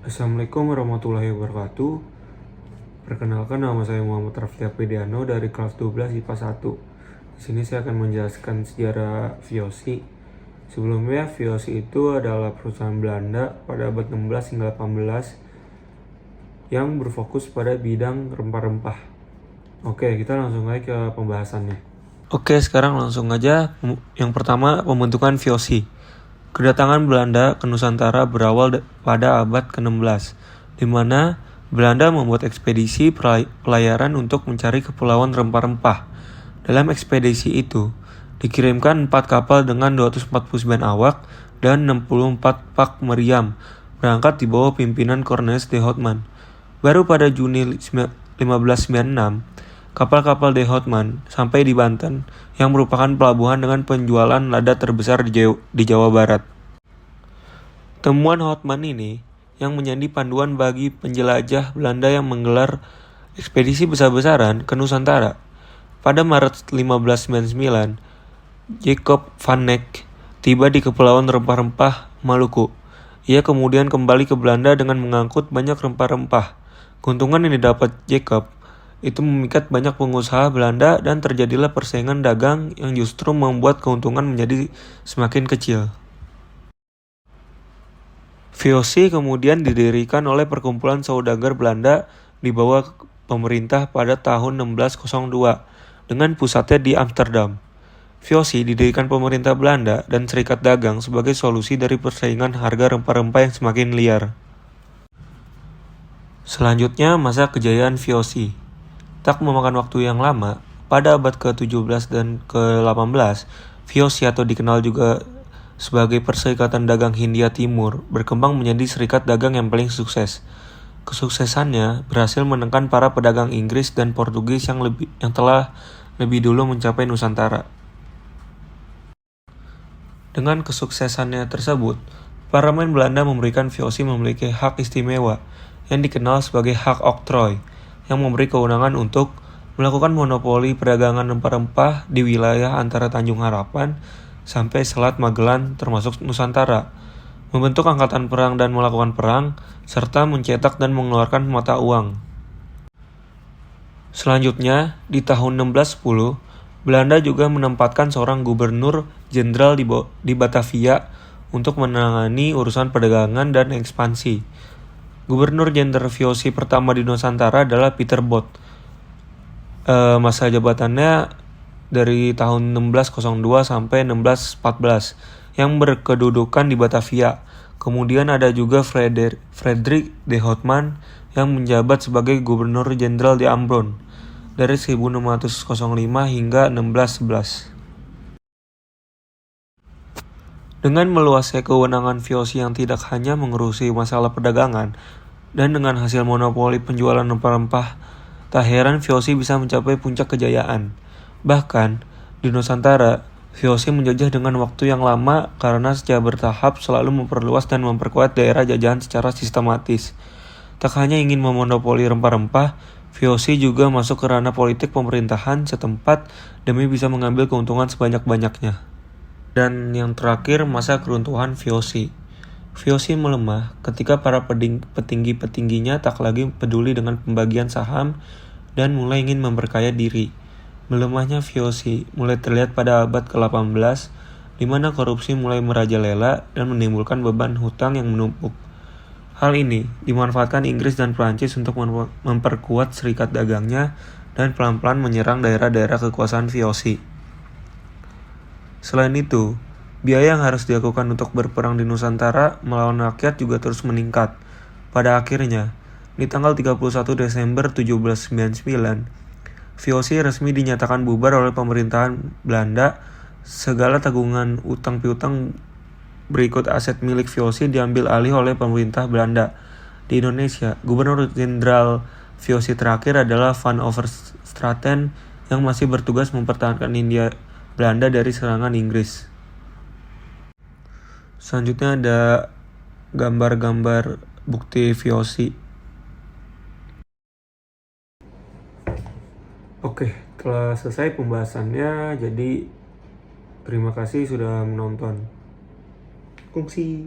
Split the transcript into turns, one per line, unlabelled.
Assalamualaikum warahmatullahi wabarakatuh. Perkenalkan, nama saya Muhammad Rafli Apridiano dari kelas 12 IPA 1. Di sini saya akan menjelaskan sejarah VOC. Sebelumnya, VOC itu adalah perusahaan Belanda pada abad 16 hingga 18 yang berfokus pada bidang rempah-rempah. Oke, kita langsung aja ke pembahasannya. Oke, sekarang langsung aja. Yang pertama, pembentukan VOC. Kedatangan Belanda ke Nusantara berawal pada abad ke-16, di mana Belanda membuat ekspedisi pelayaran untuk mencari kepulauan rempah-rempah. Dalam ekspedisi itu, dikirimkan 4 kapal dengan 249 awak dan 64 pak meriam, berangkat di bawah pimpinan Cornelis de Houtman. Baru pada Juni 1596, kapal-kapal de Houtman sampai di Banten, yang merupakan pelabuhan dengan penjualan lada terbesar di Jawa Barat. Temuan Houtman ini yang menjadi panduan bagi penjelajah Belanda yang menggelar ekspedisi besar-besaran ke Nusantara. Pada Maret 1599, Jacob van Eyck tiba di Kepulauan Rempah-Rempah, Maluku. Ia kemudian kembali ke Belanda dengan mengangkut banyak rempah-rempah. Keuntungan yang didapat Jacob itu memikat banyak pengusaha Belanda dan terjadilah persaingan dagang yang justru membuat keuntungan menjadi semakin kecil. VOC kemudian didirikan oleh perkumpulan saudagar Belanda di bawah pemerintah pada tahun 1602 dengan pusatnya di Amsterdam. VOC didirikan pemerintah Belanda dan serikat dagang sebagai solusi dari persaingan harga rempah-rempah yang semakin liar. Selanjutnya, masa kejayaan VOC. Tak memakan waktu yang lama, pada abad ke-17 dan ke-18, VOC atau dikenal juga sebagai Perserikatan Dagang Hindia Timur berkembang menjadi serikat dagang yang paling sukses. Kesuksesannya berhasil menekan para pedagang Inggris dan Portugis yang telah lebih dulu mencapai Nusantara. Dengan kesuksesannya tersebut, Parlemen Belanda memberikan VOC memiliki hak istimewa yang dikenal sebagai hak oktrooi, yang memberi kewenangan untuk melakukan monopoli perdagangan rempah-rempah di wilayah antara Tanjung Harapan sampai Selat Magellan termasuk Nusantara, membentuk angkatan perang dan melakukan perang, serta mencetak dan mengeluarkan mata uang. Selanjutnya, di tahun 1610, Belanda juga menempatkan seorang gubernur jenderal di Batavia untuk menangani urusan perdagangan dan ekspansi. Gubernur jenderal VOC pertama di Nusantara adalah Pieter Both. Masa jabatannya dari tahun 1602 sampai 1614 yang berkedudukan di Batavia. Kemudian ada juga Frederik de Houtman yang menjabat sebagai gubernur jenderal di Ambon dari 1605 hingga 1611. Dengan meluasnya kewenangan VOC yang tidak hanya mengurusi masalah perdagangan, dan dengan hasil monopoli penjualan rempah-rempah, tak heran VOC bisa mencapai puncak kejayaan. Bahkan, di Nusantara, VOC menjajah dengan waktu yang lama karena secara bertahap selalu memperluas dan memperkuat daerah jajahan secara sistematis. Tak hanya ingin memonopoli rempah-rempah, VOC juga masuk ke ranah politik pemerintahan setempat demi bisa mengambil keuntungan sebanyak-banyaknya. Dan yang terakhir, masa keruntuhan VOC. VOC melemah ketika para petinggi-petingginya tak lagi peduli dengan pembagian saham dan mulai ingin memperkaya diri. Melemahnya VOC mulai terlihat pada abad ke-18, di mana korupsi mulai merajalela dan menimbulkan beban hutang yang menumpuk. Hal ini dimanfaatkan Inggris dan Prancis untuk memperkuat serikat dagangnya dan pelan-pelan menyerang daerah-daerah kekuasaan VOC. Selain itu, biaya yang harus dilakukan untuk berperang di Nusantara melawan rakyat juga terus meningkat. Pada akhirnya, di tanggal 31 Desember 1799, VOC resmi dinyatakan bubar oleh pemerintahan Belanda. Segala tanggungan utang piutang berikut aset milik VOC diambil alih oleh pemerintah Belanda. Di Indonesia, Gubernur Jenderal VOC terakhir adalah Van Overstraten yang masih bertugas mempertahankan Hindia Belanda dari serangan Inggris. Selanjutnya ada gambar-gambar bukti VOC. Oke, telah selesai pembahasannya. Jadi terima kasih sudah menonton. Kungsi.